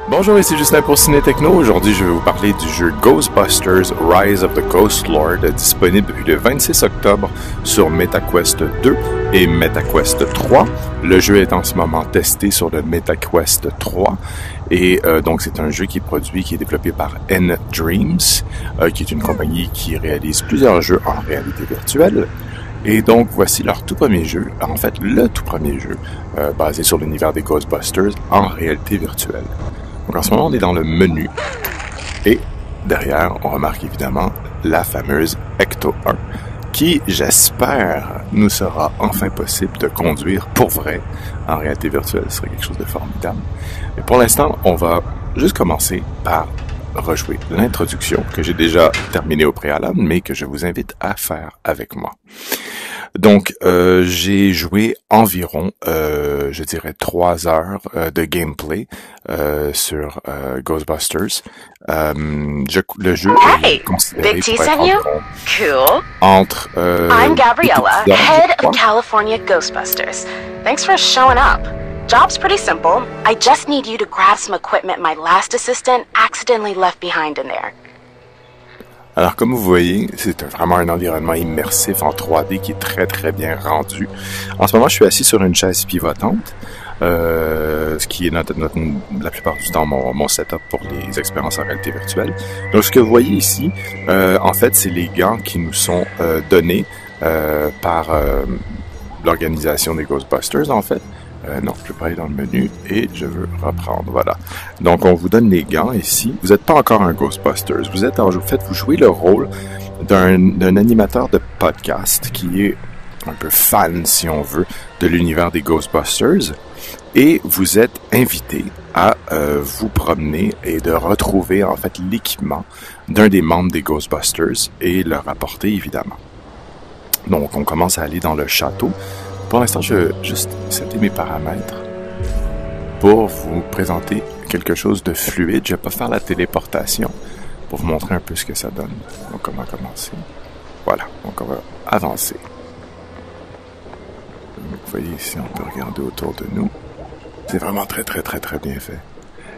Bonjour, ici Justin pour Ciné Techno. Aujourd'hui, je vais vous parler du jeu Ghostbusters Rise of the Ghost Lord, disponible depuis le 26 octobre sur MetaQuest 2 et MetaQuest 3. Le jeu est en ce moment testé sur le MetaQuest 3 et donc c'est un jeu qui est développé par N-Dreams, qui est une compagnie qui réalise plusieurs jeux en réalité virtuelle. Et donc, voici leur tout premier jeu, en fait le tout premier jeu, basé sur l'univers des Ghostbusters en réalité virtuelle. Donc en ce moment, on est dans le menu et derrière, on remarque évidemment la fameuse Ecto 1 qui, j'espère, nous sera enfin possible de conduire pour vrai en réalité virtuelle. Ce serait quelque chose de formidable. Mais pour l'instant, on va juste commencer par rejouer l'introduction que j'ai déjà terminée au préalable, mais que je vous invite à faire avec moi. Donc, j'ai joué environ, je dirais, 3 heures de gameplay sur Ghostbusters. Le jeu est considéré Big T pour sent être you? Cool. entre I'm Gabriella, head of California Ghostbusters. Thanks for showing up. Job's pretty simple. I just need you to grab some equipment my last assistant accidentally left behind in there. Alors, comme vous voyez, c'est vraiment un environnement immersif en 3D qui est très, très bien rendu. En ce moment, je suis assis sur une chaise pivotante, ce qui est la plupart du temps mon setup pour les expériences en réalité virtuelle. Donc, ce que vous voyez ici, en fait, c'est les gants qui nous sont donnés par l'organisation des Ghostbusters, en fait. Non, je peux pas aller dans le menu et je veux reprendre, voilà. Donc, on vous donne les gants ici. Vous n'êtes pas encore un Ghostbusters. Vous jouez le rôle d'un animateur de podcast qui est un peu fan, si on veut, de l'univers des Ghostbusters. Et vous êtes invité à vous promener et de retrouver, en fait, l'équipement d'un des membres des Ghostbusters et le rapporter, évidemment. Donc, on commence à aller dans le château. Pour l'instant, je vais juste setter mes paramètres pour vous présenter quelque chose de fluide. Je ne vais pas faire la téléportation pour vous montrer un peu ce que ça donne. Donc, comment commencer? Voilà, donc on va avancer. Donc, vous voyez ici, on peut regarder autour de nous. C'est vraiment très, très, très, très bien fait.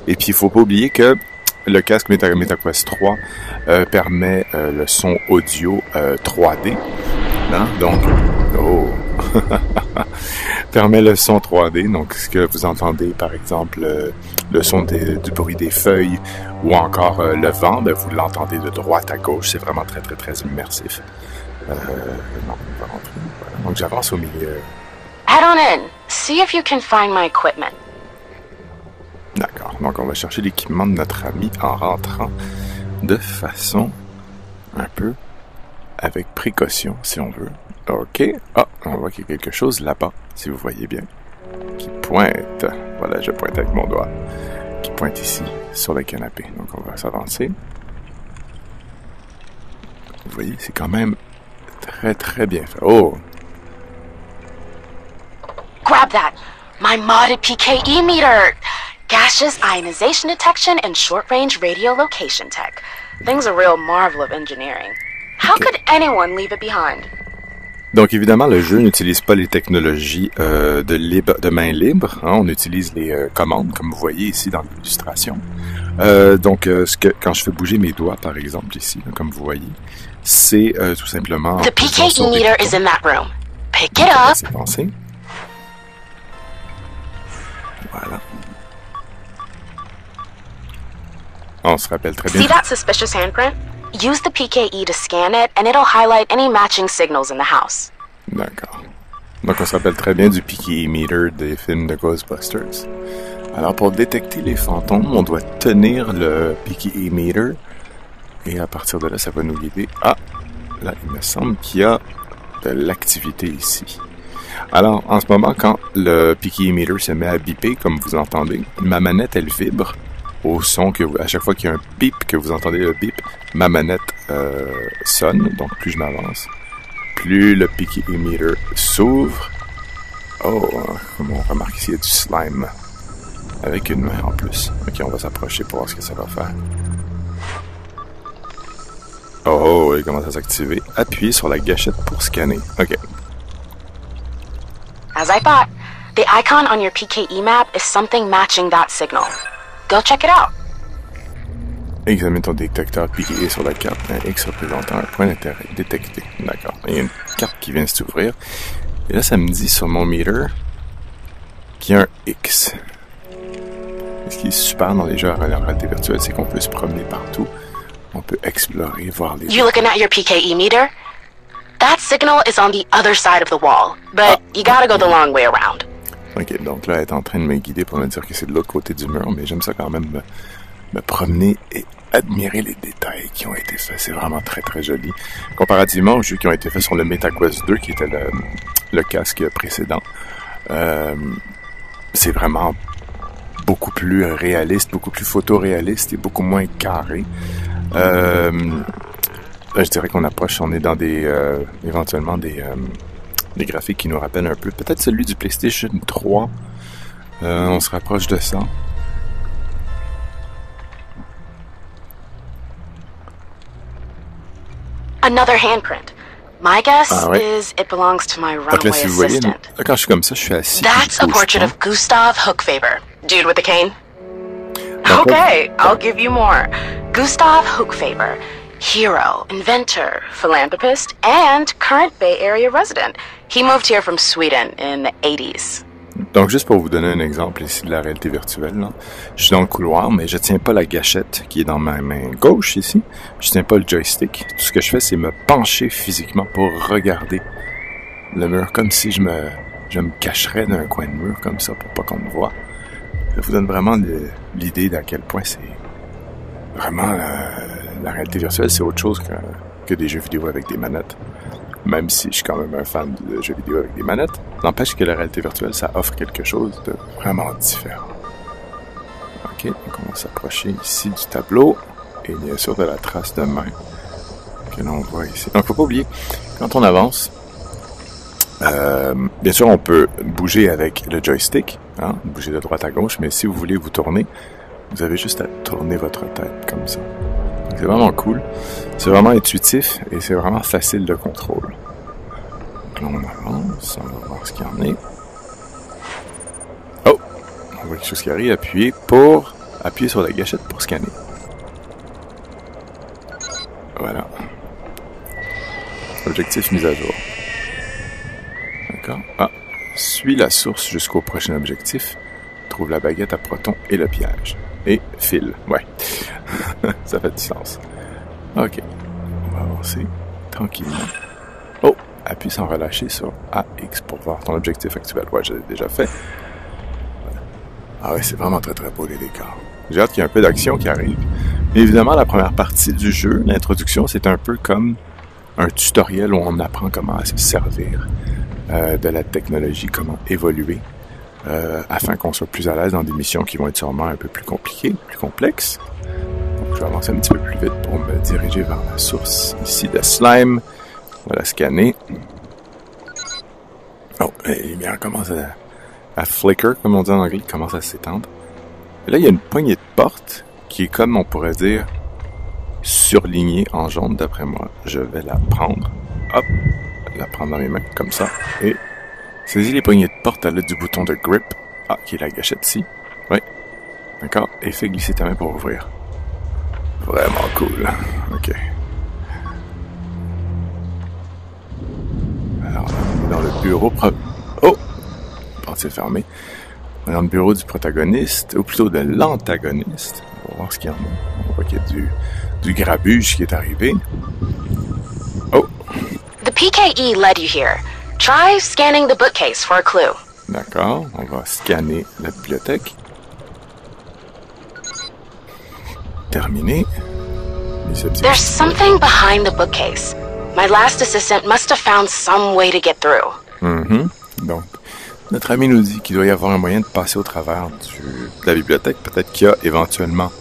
Et puis, il ne faut pas oublier que le casque MetaQuest 3 permet le son audio 3D. Hein? Donc, permet le son 3D, donc ce que vous entendez, par exemple, le son du bruit des feuilles ou encore le vent, ben, vous l'entendez de droite à gauche, c'est vraiment très, très, très immersif. Non, on va rentrer. Voilà. Donc j'avance au milieu. Head on in. See if you can find my equipment. D'accord, donc on va chercher l'équipement de notre ami en rentrant de façon un peu avec précaution, si on veut. OK. Ah, on voit qu'il y a quelque chose là-bas, si vous voyez bien, qui pointe. Voilà, je pointe avec mon doigt. Qui pointe ici, sur le canapé. Donc, on va s'avancer. Vous voyez, c'est quand même très, très bien fait. Oh! Grab that. My modded PKE meter. Gaseous ionization detection and short-range radio location tech. Thing's a real marvel of engineering. How could anyone leave it behind? Donc, évidemment, le jeu n'utilise pas les technologies de main libre. Hein, on utilise les commandes, comme vous voyez ici dans l'illustration. Donc, quand je fais bouger mes doigts, par exemple, ici, là, comme vous voyez, c'est tout simplement... The PKE meter is in that room. Pick it up. C'est pensé. Voilà. On se rappelle très bien. See that suspicious handprint? Use the PKE to scan it, and it'll highlight any matching signals in the house. D'accord. Donc, on se rappelle très bien du PKE meter des films de Ghostbusters. Alors, pour détecter les fantômes, on doit tenir le PKE meter. Et à partir de là, ça va nous guider. Ah! Là, il me semble qu'il y a de l'activité ici. Alors, en ce moment, quand le PKE meter se met à biper, comme vous entendez, ma manette, elle vibre au son à chaque fois qu'il y a un bip, que vous entendez le bip, ma manette sonne. Donc, plus je m'avance, plus le PKE meter s'ouvre. Oh, comme on remarque ici, il y a du slime. Avec une main en plus. Ok, on va s'approcher pour voir ce que ça va faire. Oh, il commence à s'activer. Appuyez sur la gâchette pour scanner. Ok. As I thought, the icon on your PKE map is something matching that signal. Go check it out. Examine ton détecteur piqué sur la carte. Un X représentant un point d'intérêt détecté. D'accord. Il y a une carte qui vient de s'ouvrir. Et là, ça me dit sur mon meter qu'il y a un X. Et ce qui est super dans les jeux à réalité virtuelle, c'est qu'on peut se promener partout. On peut explorer, voir les... You looking at your PKE meter? That signal is on the other side of the wall, but you gotta go the long way around. Ok, donc là, elle est en train de me guider pour me dire que c'est de l'autre côté du mur, mais j'aime ça quand même me promener et admirer les détails qui ont été faits. C'est vraiment très, très joli. Comparativement aux jeux qui ont été faits sur le MetaQuest 2, qui était le casque précédent, c'est vraiment beaucoup plus réaliste, beaucoup plus photoréaliste et beaucoup moins carré. Là, je dirais qu'on approche, on est dans éventuellement des graphiques qui nous rappellent un peu, peut-être celui du PlayStation 3. On se rapproche de ça. Another handprint. My guess is it belongs to my runaway assistant. Là, quand je suis comme ça, je suis assis. That's a portrait of Gustav Hookfaber, dude with the cane. Okay, I'll give you more. Gustav Hookfaber, hero, inventor, philanthropist, and current Bay Area resident. He moved here from Sweden in the 80s. Donc, juste pour vous donner un exemple ici de la réalité virtuelle, là, je suis dans le couloir, mais je tiens pas la gâchette qui est dans ma main gauche ici. Je tiens pas le joystick. Tout ce que je fais, c'est me pencher physiquement pour regarder le mur, comme si je me cacherais d'un coin de mur comme ça pour pas qu'on me voie. Ça vous donne vraiment l'idée d'à quel point c'est vraiment la réalité virtuelle, c'est autre chose que des jeux vidéo avec des manettes. Même si je suis quand même un fan de jeux vidéo avec des manettes, n'empêche que la réalité virtuelle, ça offre quelque chose de vraiment différent. Ok, donc on va s'approcher ici du tableau et bien sûr de la trace de main que l'on voit ici. Donc, faut pas oublier, quand on avance, bien sûr, on peut bouger avec le joystick, hein, bouger de droite à gauche, mais si vous voulez vous tourner, vous avez juste à tourner votre tête comme ça. C'est vraiment cool, c'est vraiment intuitif et c'est vraiment facile de contrôle. Donc là, on avance, on va voir ce qu'il y en est. Oh! On voit quelque chose qui arrive, appuyer sur la gâchette pour scanner. Voilà. Objectif mis à jour. D'accord. Ah, suis la source jusqu'au prochain objectif. Trouve la baguette à proton et le piège. Et file. Ouais. Ça fait du sens. Ok. On va avancer tranquillement. Oh! Appuie sans relâcher sur AX pour voir ton objectif actuel. Ouais, je l'ai déjà fait. Voilà. Ah ouais, c'est vraiment très très beau les décors. J'ai hâte qu'il y ait un peu d'action qui arrive. Et évidemment, la première partie du jeu, l'introduction, c'est un peu comme un tutoriel où on apprend comment se servir de la technologie, comment évoluer, afin qu'on soit plus à l'aise dans des missions qui vont être sûrement un peu plus compliquées, plus complexes. Donc, je vais avancer un petit peu plus vite pour me diriger vers la source ici de slime. On va la scanner. Oh, les lumières commencent à flicker, comme on dit en anglais, commence à s'étendre. Et là, il y a une poignée de porte qui est comme, on pourrait dire, surlignée en jaune, d'après moi. Je vais la prendre. Hop! La prendre dans mes mains, comme ça. Et saisis les poignées de porte à l'aide du bouton de grip. Ah, qui est la gâchette ici. Oui. D'accord. Et fais glisser ta main pour ouvrir. Vraiment cool. OK. Alors, on est dans le bureau... Oh! Porte fermée. On est dans le bureau du protagoniste, ou plutôt de l'antagoniste. On va voir ce qu'il y en a. On voit qu'il y a du grabuge qui est arrivé. Oh! The PKE led you here. Try scanning the bookcase for a clue. D'accord, on va scanner la bibliothèque. Terminé. There's something behind the bookcase. My last assistant must have found some way to get through. Donc, notre ami nous dit qu'il doit y avoir un moyen de passer au travers de la bibliothèque. Peut-être qu'il y a éventuellement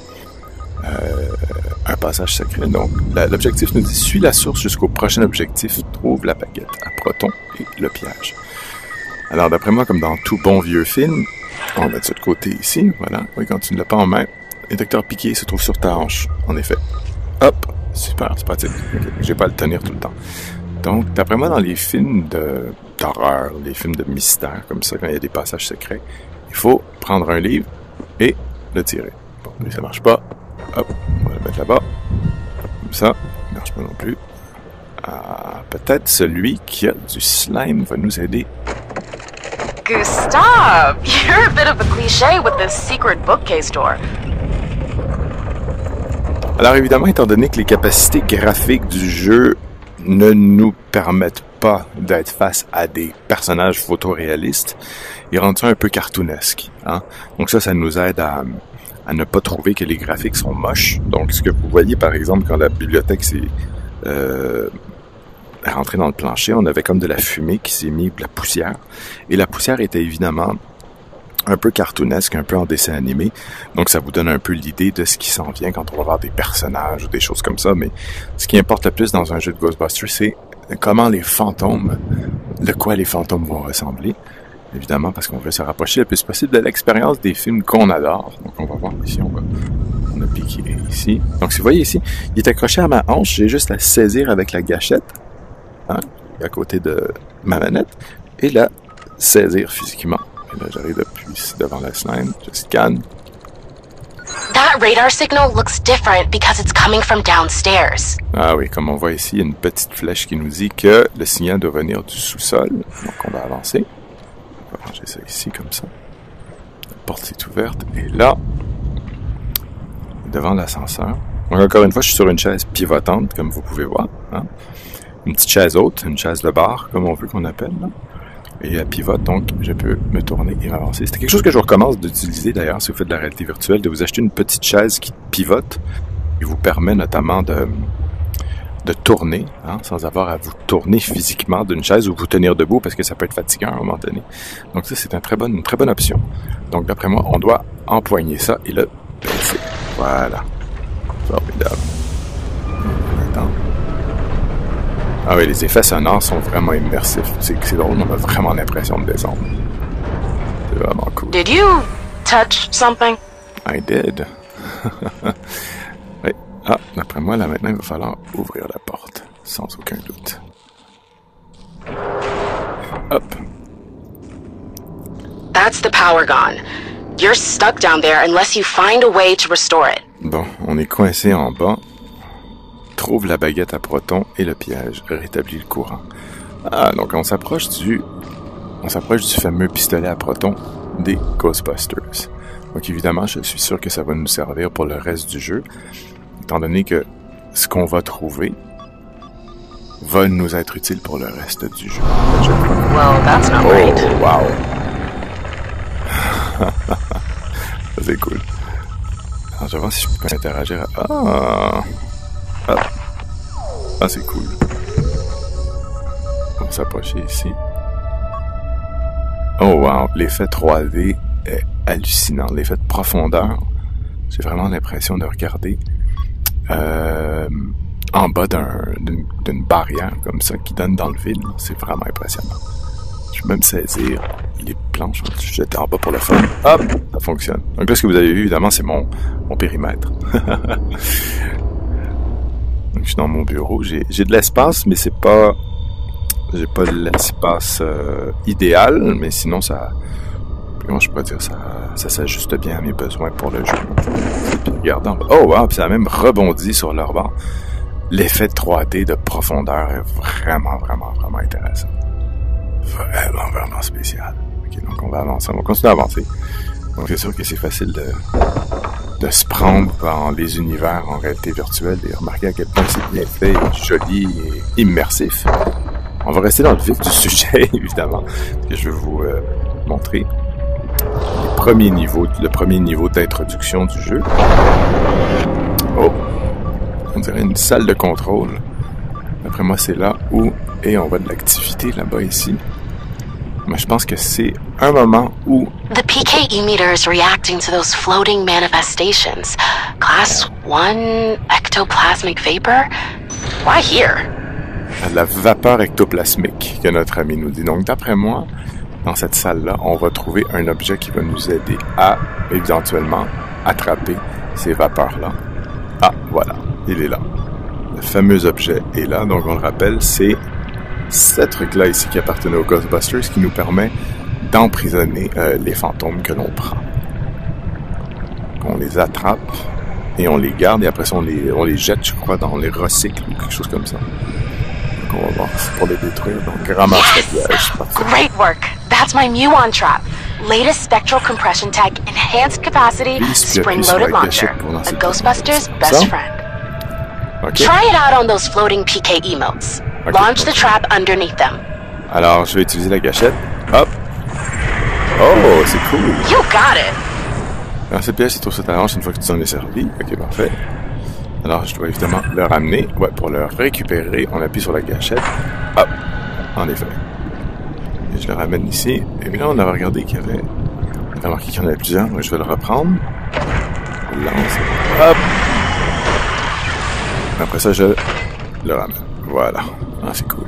un passage secret. Donc, l'objectif nous dit « Suis la source jusqu'au prochain objectif. Trouve la baguette à proton et le piège. » Alors, d'après moi, comme dans tout bon vieux film, on va mettre ça de côté ici. Voilà. Oui, quand tu ne l'as pas en main, le détecteur piqué se trouve sur ta hanche. En effet. Hop! Super, c'est pratique. Okay. J'ai pas à le tenir tout le temps. Donc, d'après moi, dans les films d'horreur, les films de mystère, comme ça, quand il y a des passages secrets, il faut prendre un livre et le tirer. lui, ça marche pas. Hop, on va le mettre là-bas. Comme ça, ça marche pas non plus. Peut-être celui qui a du slime va nous aider. Gustav, you're a bit of a cliché with this secret bookcase door. Alors évidemment, étant donné que les capacités graphiques du jeu ne nous permettent pas d'être face à des personnages photoréalistes, ils rendent ça un peu cartoonesque. Hein? Donc ça nous aide à ne pas trouver que les graphiques sont moches. Donc ce que vous voyez par exemple quand la bibliothèque s'est rentrée dans le plancher, on avait comme de la fumée qui s'est mise, de la poussière. Et la poussière était évidemment un peu cartoonesque, un peu en dessin animé. Donc ça vous donne un peu l'idée de ce qui s'en vient quand on va voir des personnages ou des choses comme ça. Mais ce qui importe le plus dans un jeu de Ghostbusters, c'est comment les fantômes, de quoi les fantômes vont ressembler. Évidemment, parce qu'on veut se rapprocher le plus possible de l'expérience des films qu'on adore. Donc on va voir ici, on a piqué ici. Donc si vous voyez ici, il est accroché à ma hanche, j'ai juste à saisir avec la gâchette, hein, à côté de ma manette, et la saisir physiquement. Et là, j'arrive depuis devant la slime, je scanne. That radar signal looks different because it's coming from downstairs. Ah oui, comme on voit ici, il y a une petite flèche qui nous dit que le signal doit venir du sous-sol. Donc on va avancer. On va ranger ça ici comme ça. La porte est ouverte. Et là, devant l'ascenseur. Donc encore une fois, je suis sur une chaise pivotante, comme vous pouvez voir. Hein? Une petite chaise haute, une chaise de bar, comme on veut qu'on appelle. Là. Et elle pivote, donc je peux me tourner et m'avancer. C'est quelque chose que je recommence d'utiliser d'ailleurs si vous faites de la réalité virtuelle, de vous acheter une petite chaise qui pivote et vous permet notamment de tourner, hein, sans avoir à vous tourner physiquement d'une chaise ou vous tenir debout parce que ça peut être fatigant à un moment donné. Donc ça, c'est une très bonne option. Donc d'après moi, on doit empoigner ça et le baisser. Voilà. Formidable. Attends. Ah oui, les effets sonores sont vraiment immersifs. C'est drôle, on a vraiment l'impression de descendre. C'est vraiment cool. Did you touch something? I did. Oui. Ah, d'après moi, là maintenant, il va falloir ouvrir la porte. Sans aucun doute. Hop. That's the power gone. You're stuck down there unless you find a way to restore it. Bon, on est coincé en bas. Trouve la baguette à protons et le piège. Rétablit le courant. Ah, donc on s'approche du fameux pistolet à protons des Ghostbusters. Donc évidemment, je suis sûr que ça va nous servir pour le reste du jeu, étant donné que ce qu'on va trouver va nous être utile pour le reste du jeu. Well, that's not right. Oh, wow! Ça, c'est cool. Alors, je vais voir si je peux interagir. Ah! Ah, c'est cool. On va s'approcher ici. Oh wow, l'effet 3D est hallucinant. L'effet de profondeur, j'ai vraiment l'impression de regarder en bas d'une barrière comme ça qui donne dans le vide. C'est vraiment impressionnant. Je vais même saisir les planches. Je jette en bas pour le fun. Hop, ça fonctionne. Donc là, ce que vous avez vu, évidemment, c'est mon périmètre. Donc, je suis dans mon bureau. J'ai de l'espace, mais c'est pas... J'ai pas l'espace idéal, mais sinon, ça... Comment je pourrais dire? Ça s'ajuste bien à mes besoins pour le jeu. Puis, regardez en bas. Oh, wow! Puis ça a même rebondi sur leur bord. L'effet 3D de profondeur est vraiment, vraiment, vraiment intéressant. Vraiment, vraiment spécial. Ok, donc on va avancer. On va continuer à avancer. Donc, c'est sûr que c'est facile de se prendre dans les univers en réalité virtuelle et remarquer à quel point c'est bien fait, joli et immersif. On va rester dans le vif du sujet, évidemment, que je vais vous montrer le premier niveau d'introduction du jeu. Oh! On dirait une salle de contrôle. D'après moi, c'est là où... Et on voit de l'activité là-bas, ici. Mais je pense que c'est un moment où... The PKE meter is reacting to those floating manifestations. Class 1 ectoplasmic vapor? Why here? La vapeur ectoplasmique, que notre ami nous dit. Donc, d'après moi, dans cette salle-là, on va trouver un objet qui va nous aider à, éventuellement, attraper ces vapeurs-là. Ah, voilà, il est là. Le fameux objet est là, donc on le rappelle, c'est ce truc-là ici qui appartenait aux Ghostbusters qui nous permet d'emprisonner les fantômes que l'on prend. on les attrape et on les garde et après ça on les jette, je crois, on les recycle ou quelque chose comme ça. Donc on va voir, c'est pour les détruire. Donc ramasse le piège. Great work. That's my muon trap. Latest spectral compression tech, enhanced capacity, spring-loaded launcher. A Ghostbuster's best friend. Okay. Try it out on those floating PK emotes. Okay. Launch the trap underneath them. Alors, je vais utiliser la gâchette. Hop! Oh, c'est cool! You got it! Alors, cette pièce, c'est trop sur ta hanche une fois que tu t'en es servi. Ok, parfait. Alors, je dois évidemment le ramener. Ouais, pour le récupérer, on appuie sur la gâchette. Hop! En effet. Et je le ramène ici. Et là, on avait regardé qu'il y avait... On avait remarqué qu'il y en avait plusieurs. Donc, je vais le reprendre. On le lance. Hop! Après ça, je le ramène. Voilà. Ah, c'est cool.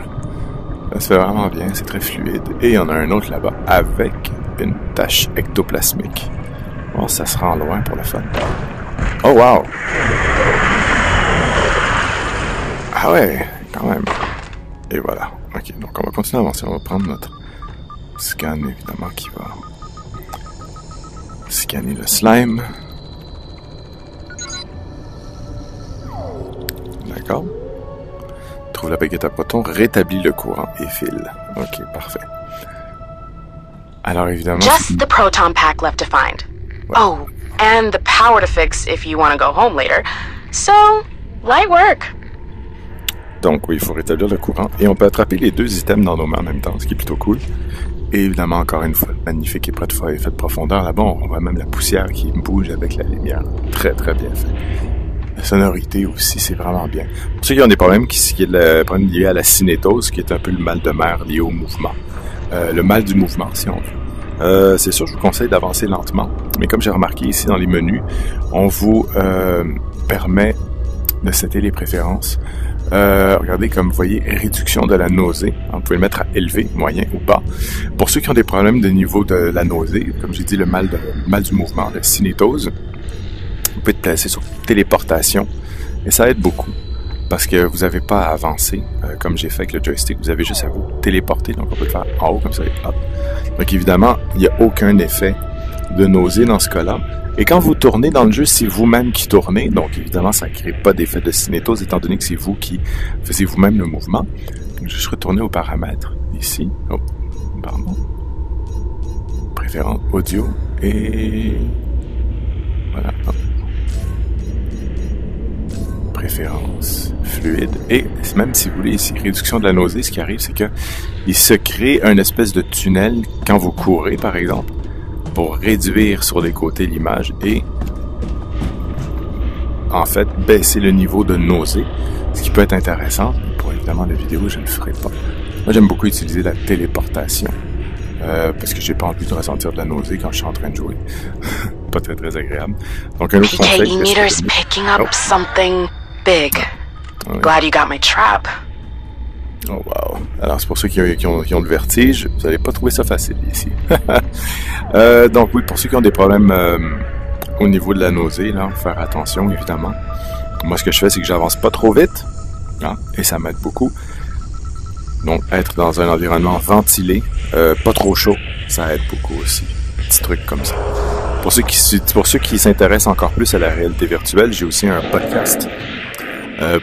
Ça se fait vraiment bien. C'est très fluide. Et il y en a un autre là-bas avec une tache ectoplasmique. Bon, ça se rend loin pour le fun. Oh, wow! Ah ouais, quand même. Et voilà. Ok, donc on va continuer à avancer. On va prendre notre scan, évidemment, qui va scanner le slime. D'accord. Trouve la baguette à proton, rétablit le courant et file. Ok, parfait. Alors, évidemment... Just the proton pack left to find. Ouais. Oh, and the power to fix if you want to go home later. So, light work. Donc oui, il faut rétablir le courant. Et on peut attraper les deux items dans nos mains en même temps, ce qui est plutôt cool. Et évidemment, encore une fois, magnifique effet de profondeur. Là-bas, on voit même la poussière qui bouge avec la lumière. Très, très bien fait. La sonorité aussi, c'est vraiment bien. Pour ceux qui ont des problèmes, qui est le problème lié à la cinétose, qui est un peu le mal de mer lié au mouvement. Le mal du mouvement, si on veut. C'est sûr, je vous conseille d'avancer lentement. Mais comme j'ai remarqué ici dans les menus, on vous permet de setter les préférences. Regardez, comme vous voyez, réduction de la nausée. Vous pouvez le mettre à élevé, moyen ou bas. Pour ceux qui ont des problèmes de niveau de la nausée, comme j'ai dit, le mal du mouvement, la cinétose, vous pouvez te placer sur téléportation. Et ça aide beaucoup. Parce que vous n'avez pas à avancer, comme j'ai fait avec le joystick. Vous avez juste à vous téléporter. Donc, on peut le faire en haut, comme ça, et hop. Donc, évidemment, il n'y a aucun effet de nausée dans ce cas-là. Et quand vous tournez dans le jeu, c'est vous-même qui tournez. Donc, évidemment, ça ne crée pas d'effet de cinétose, étant donné que c'est vous qui faisiez vous-même le mouvement. Donc, je vais juste retourner aux paramètres, ici. Oh, pardon. Préférence audio. Et... voilà. Oh. Préférence fluide. Et même si vous voulez ici, réduction de la nausée, ce qui arrive, c'est que il se crée un espèce de tunnel quand vous courez, par exemple, pour réduire sur les côtés l'image et en fait baisser le niveau de nausée, ce qui peut être intéressant. Pour évidemment la vidéo, je ne le ferai pas. Moi, j'aime beaucoup utiliser la téléportation parce que j'ai pas envie de ressentir de la nausée quand je suis en train de jouer. Pas très très agréable. Donc un autre conseil. PKE meter's picking up something big. Ouais. Glad you got my trap. Oh wow. Alors c'est pour ceux qui ont le vertige, vous n'allez pas trouver ça facile ici. Donc oui, pour ceux qui ont des problèmes au niveau de la nausée, là, faut faire attention évidemment. Moi ce que je fais, c'est que j'avance pas trop vite, hein, et ça m'aide beaucoup. Donc être dans un environnement ventilé, pas trop chaud, ça aide beaucoup aussi. Petit truc comme ça. Pour ceux qui s'intéressent encore plus à la réalité virtuelle, j'ai aussi un podcast.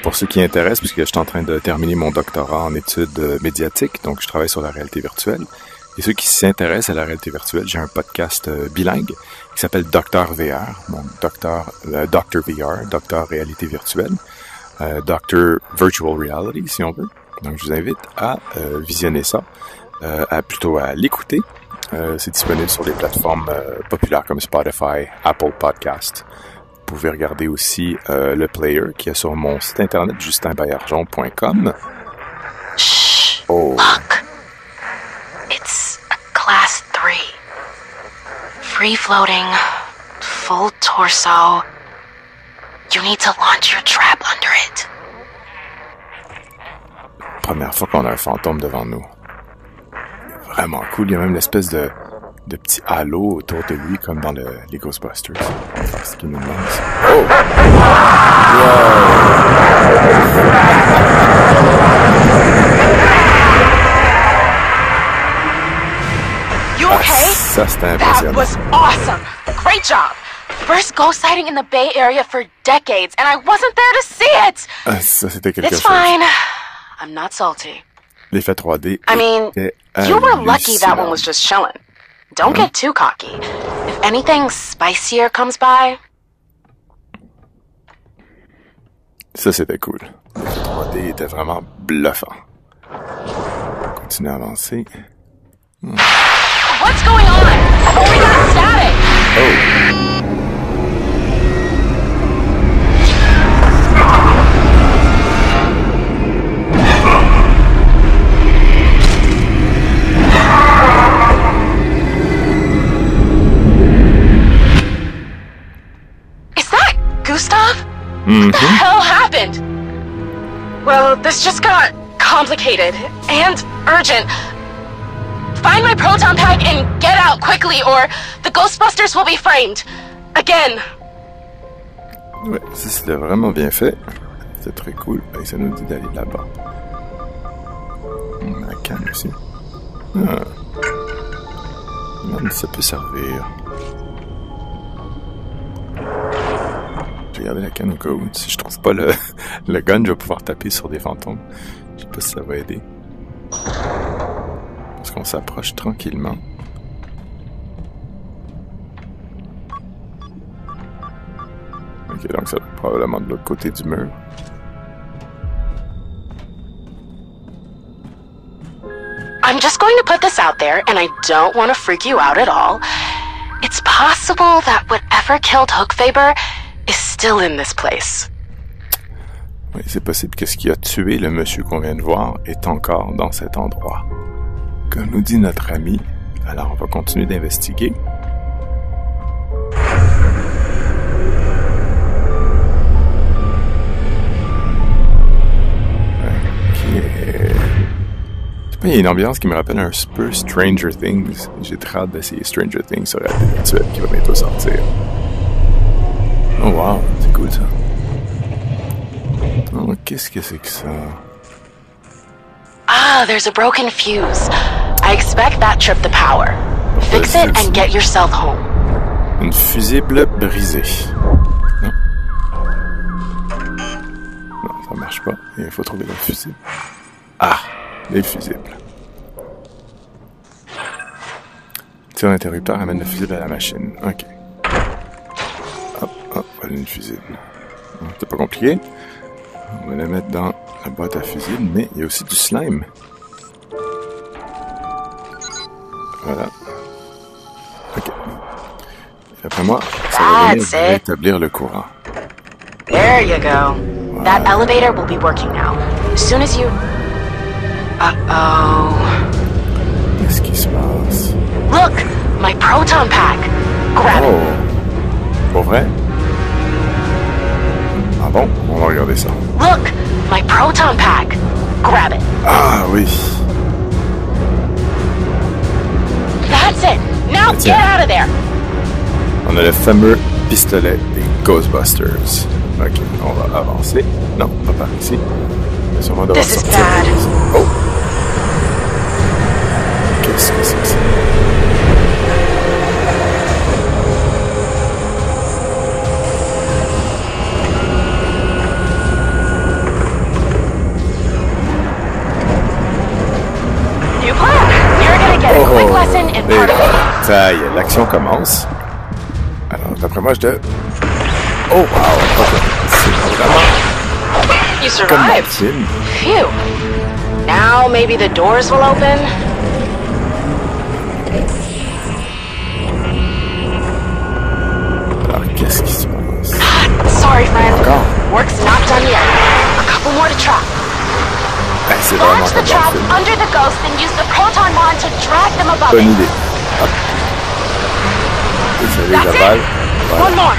Pour ceux qui intéressent, puisque je suis en train de terminer mon doctorat en études médiatiques, donc je travaille sur la réalité virtuelle. Et ceux qui s'intéressent à la réalité virtuelle, j'ai un podcast bilingue qui s'appelle Docteur VR, donc Docteur VR, Docteur Réalité Virtuelle, Docteur Virtual Reality, si on veut. Donc je vous invite à visionner ça, plutôt à l'écouter. C'est disponible sur des plateformes populaires comme Spotify, Apple Podcast. Vous pouvez regarder aussi le player qui est sur mon site internet justinbaillargeon.com. Shh. Oh. Look. It's a class 3. Free floating, full torso. You need to launch your trap under it. Première fois qu'on a un fantôme devant nous. Vraiment cool. Il y a même l'espèce de petits halos autour de lui, comme dans les Ghostbusters. On va faire ce qu'il nous lance. Oh! You okay? Ça, c'était impressionnant. That was awesome. Great job. First ghost sighting in the Bay Area for decades, and I wasn't there to see it! Ça, c'était quelque It's chose. fine. I'm not salty. L'effet 3D. I mean, you were lucky that one was just chilling. Don't get too cocky. If anything spicier comes by... Ça, c'était cool. L'effet 3D était vraiment bluffant. Continue à avancer. What's going on? Oh, we got static! Oh! Gustav? What the hell happened? Well, this just got complicated and urgent. Find my proton pack and get out quickly or the Ghostbusters will be framed. Again. Ouais, ça c'était vraiment bien fait. C'était très cool. Et ça nous dit d'aller là-bas. La canne aussi. Ah. Ça peut servir. Je vais garder la canne au cas où. Si je trouve pas le gun, je vais pouvoir taper sur des fantômes. Je sais pas si ça va aider. Parce qu'on s'approche tranquillement. Ok, donc ça va être probablement de l'autre côté du mur. I'm just going to put this out there, and I don't want to freak you out at all. It's possible that whatever killed Hookfaber is still in this place. Oui, c'est possible que ce qui a tué le monsieur qu'on vient de voir est encore dans cet endroit. Comme nous dit notre ami, alors on va continuer d'investiguer. Ok. Il y a une ambiance qui me rappelle un peu Stranger Things. J'ai très hâte d'essayer Stranger Things sur la télé virtuelle qui va bientôt sortir. Oh wow, c'est cool ça. Oh, qu'est-ce que c'est que ça? Ah, there's a broken fuse. I expect that tripped the power. Fix it and get yourself home. Une fusible brisée. Non. Non, ça marche pas. Il faut trouver la fusible. Ah, les fusibles. Tire l'interrupteur, amène le fusible à la machine. Ok. Hop, hop, voilà une fusible. C'est pas compliqué. On va la mettre dans la boîte à fusibles, mais il y a aussi du slime. Voilà. Ok. D'après moi, ça va venir rétablir le courant. There you go. Wow. That elevator will be working now. As soon as you... Uh-oh. Qu'est-ce qui se passe? Look! My proton pack! Grab it! Pour vrai? Ah bon? On va regarder ça. Look! My proton pack! Grab it! Ah oui! That's it! Now get out of there! On a le fameux pistolet des Ghostbusters. Ok, on va avancer. Non, pas par ici. On va sûrement devoir sortir. Oh! Qu'est-ce que c'est que ça? Ça y est, l'action commence. Alors, d'après moi, je dois... Oh, wow! Okay. C'est vraiment... You survived. Phew. Now maybe the doors will open. Alors, qu'est-ce qui se passe? Sorry, friend. Encore? Work's not done yet. A couple more to trap. Ben, c'est vraiment launch the trap under the ghost and use the proton wand to drag them above Bonne it. idée. Hop. That's it. Voilà. One more.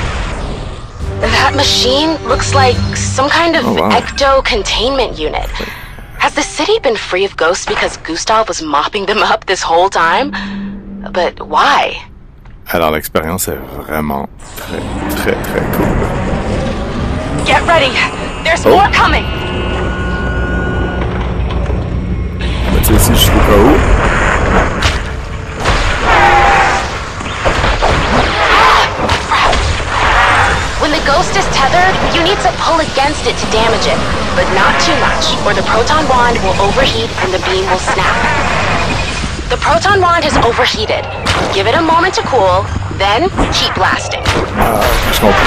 That machine looks like some kind of ecto-containment unit. Has the city been free of ghosts because Gustav was mopping them up this whole time? But why? Alors l'expérience est vraiment très cool. Get ready. There's more coming. On va te laisser jusqu'au cas où. When the ghost is tethered, you need to pull against it to damage it, but not too much, or the proton wand will overheat and the beam will snap. The proton wand has overheated. Give it a moment to cool, then keep blasting. Je comprends.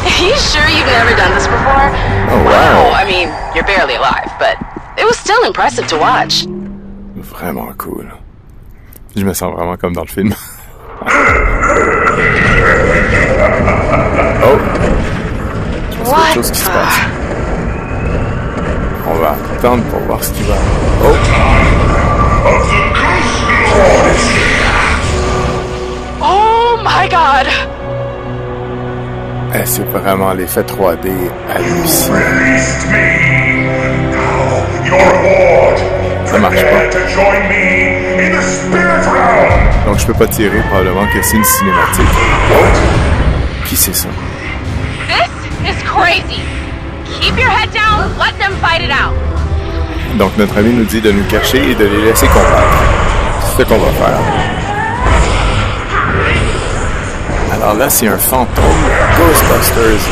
Are you sure you've never done this before? Oh, wow. I mean, you're barely alive, but it was still impressive to watch. Vraiment cool. Je me sens vraiment comme dans le film. Oh! Je pense qu'il y a autre chose qui se passe. On va attendre pour voir ce qui va. Oh! Oh my god! Eh, c'est vraiment l'effet 3D hallucinant. Ça marche pas. Donc je peux pas tirer, probablement que c'est une cinématique. Oh! Qui c'est ça? This is crazy. Keep your head down, let them fight it out. Donc notre ami nous dit de nous cacher et de les laisser combattre. C'est ce qu'on va faire. Alors là, c'est un fantôme Ghostbusters.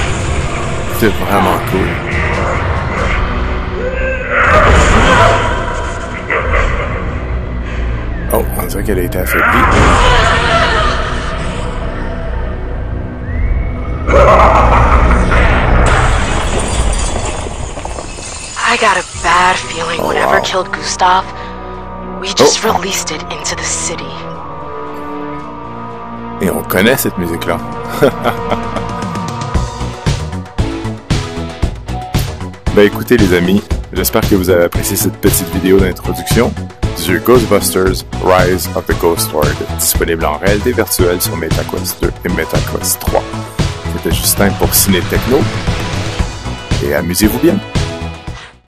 C'est vraiment cool. Oh, on dirait qu'elle a été affaiblie. I got a bad feeling whatever killed Gustav, we just released it into the city. Et on connaît cette musique-là. Ben écoutez les amis, j'espère que vous avez apprécié cette petite vidéo d'introduction du Ghostbusters Rise of the Ghost Horde, disponible en réalité virtuelle sur MetaQuest 2 et MetaQuest 3. C'était Justin pour Ciné Techno, et amusez-vous bien!